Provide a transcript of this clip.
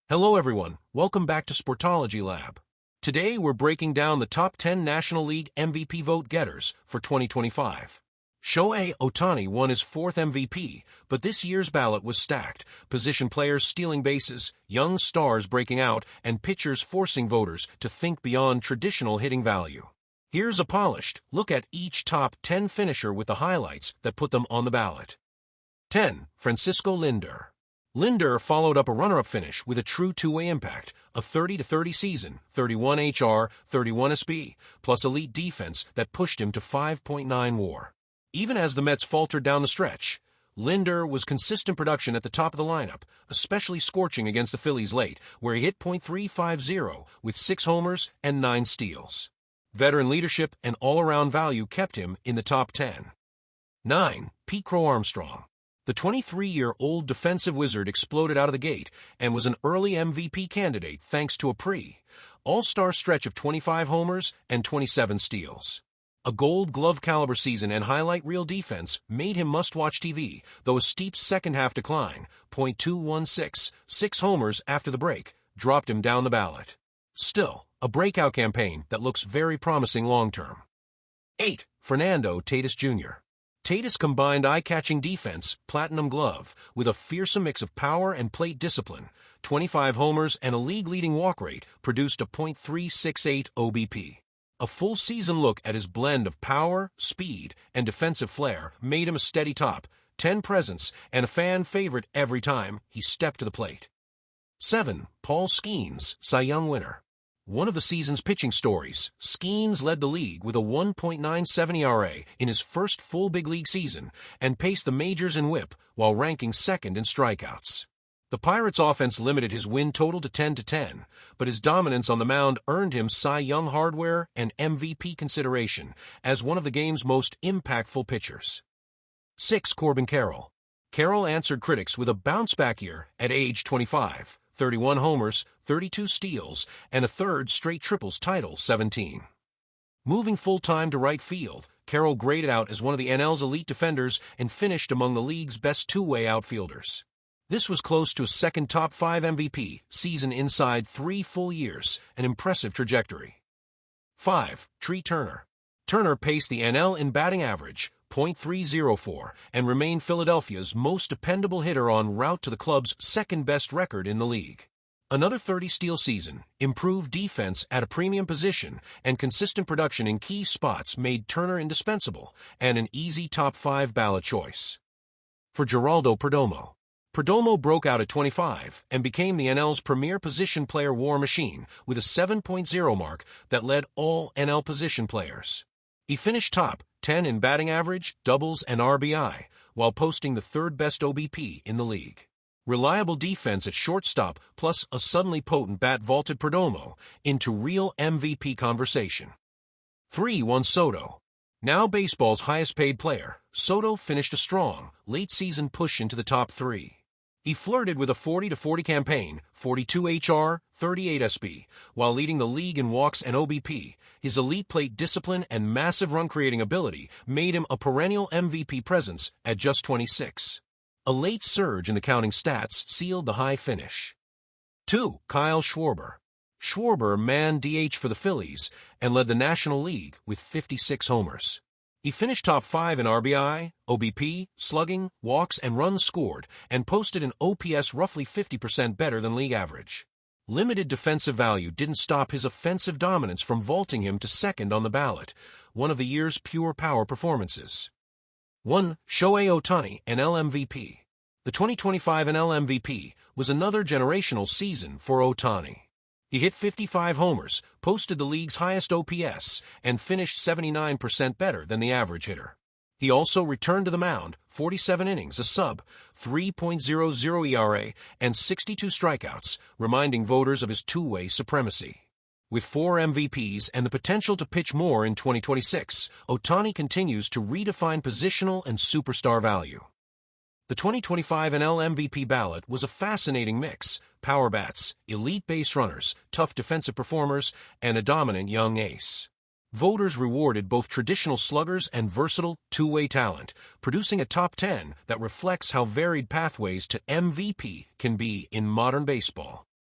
Hello everyone, welcome back to Sportology Lab. Today we're breaking down the top 10 National League MVP vote getters for 2025. Shohei Ohtani won his fourth MVP, but this year's ballot was stacked, position players stealing bases, young stars breaking out, and pitchers forcing voters to think beyond traditional hitting value. Here's a polished look at each top 10 finisher with the highlights that put them on the ballot. 10. Francisco Lindor. Lindor followed up a runner-up finish with a true two-way impact, a 30-30 season, 31 HR, 31 SB, plus elite defense that pushed him to 5.9 WAR. Even as the Mets faltered down the stretch, Lindor was consistent production at the top of the lineup, especially scorching against the Phillies late, where he hit .350 with 6 homers and 9 steals. Veteran leadership and all-around value kept him in the top 10. 9. Pete Crow Armstrong. The 23-year-old defensive wizard exploded out of the gate and was an early MVP candidate thanks to a all-star stretch of 25 homers and 27 steals. A Gold Glove caliber season and highlight reel defense made him must-watch TV, though a steep second-half decline, .216, 6 homers after the break, dropped him down the ballot. Still, a breakout campaign that looks very promising long-term. 8. Fernando Tatis Jr. Tatis combined eye-catching defense, platinum glove, with a fearsome mix of power and plate discipline. 25 homers and a league-leading walk rate produced a .368 OBP. A full-season look at his blend of power, speed, and defensive flair made him a steady top, 10 presence, and a fan favorite every time he stepped to the plate. 7. Paul Skeens, Cy Young winner. One of the season's pitching stories, Skeens led the league with a 1.97 ERA in his first full big league season and paced the majors in WHIP while ranking second in strikeouts. The Pirates' offense limited his win total to 10-10, but his dominance on the mound earned him Cy Young hardware and MVP consideration as one of the game's most impactful pitchers. 6. Corbin Carroll. Carroll answered critics with a bounce-back year at age 25. 31 homers, 32 steals, and a third straight triples title, 17. Moving full-time to right field, Carroll graded out as one of the NL's elite defenders and finished among the league's best two-way outfielders. This was close to a second top 5 MVP season inside 3 full years, an impressive trajectory. 5. Trea Turner. Turner paced the NL in batting average, .304, and remained Philadelphia's most dependable hitter en route to the club's second-best record in the league. Another 30-steal season, improved defense at a premium position, and consistent production in key spots made Turner indispensable and an easy top 5 ballot choice. For Geraldo Perdomo. Perdomo broke out at 25 and became the NL's premier position player war machine with a 7.0 mark that led all NL position players. He finished top 10 in batting average, doubles, and RBI, while posting the third-best OBP in the league. Reliable defense at shortstop plus a suddenly potent bat vaulted Perdomo into real MVP conversation. 3. Juan Soto. Now baseball's highest-paid player, Soto finished a strong, late-season push into the top 3. He flirted with a 40-40 campaign, 42 HR, 38 SB, while leading the league in walks and OBP. His elite plate discipline and massive run-creating ability made him a perennial MVP presence at just 26. A late surge in the counting stats sealed the high finish. 2. Kyle Schwarber. Schwarber manned DH for the Phillies and led the National League with 56 homers. He finished top 5 in RBI, OBP, slugging, walks, and runs scored, and posted an OPS roughly 50% better than league average. Limited defensive value didn't stop his offensive dominance from vaulting him to second on the ballot, one of the year's pure power performances. 1. Shohei Ohtani, NL MVP. The 2025 NL MVP was another generational season for Ohtani. He hit 55 homers, posted the league's highest OPS, and finished 79% better than the average hitter. He also returned to the mound, 47 innings, a sub, 3.00 ERA, and 62 strikeouts, reminding voters of his two-way supremacy. With 4 MVPs and the potential to pitch more in 2026, Ohtani continues to redefine positional and superstar value. The 2025 NL MVP ballot was a fascinating mix: power bats, elite base runners, tough defensive performers, and a dominant young ace. Voters rewarded both traditional sluggers and versatile, two-way talent, producing a top 10 that reflects how varied pathways to MVP can be in modern baseball.